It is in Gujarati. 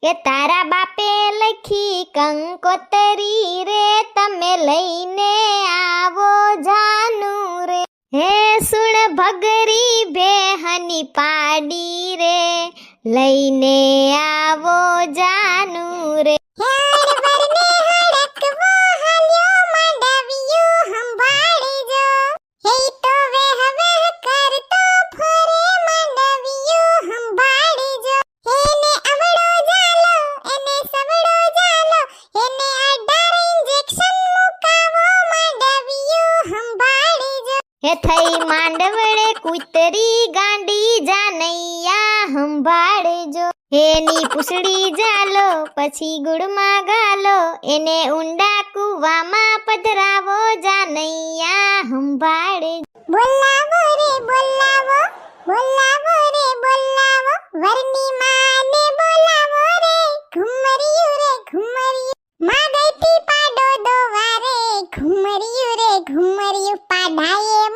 કે તારા બાપે લખી કંકોતરી રે, તમે લઈને આવો જાનું રે. હે સુણ ભગરી બેહની પાડી રે, લઈને આવો જાનું રે. હે થઈ માંડવડે કુતરી ગાંડી જાનૈયા સંભાળજો. એની પૂછડી જાલો પછી ગુડમાં ગાલો, એને ઊંડા કુવામાં પધરાવો જાનૈયા સંભાળજો. બોલાવો રે બોલાવો, બોલાવો રે બોલાવો, વરની માને બોલાવો રે, ઘુમરિયું રે ઘુમરિયું, માં ગઈથી પાડો દોવારે, ઘુમરિયું રે ઘુમરિયું, પાડાએ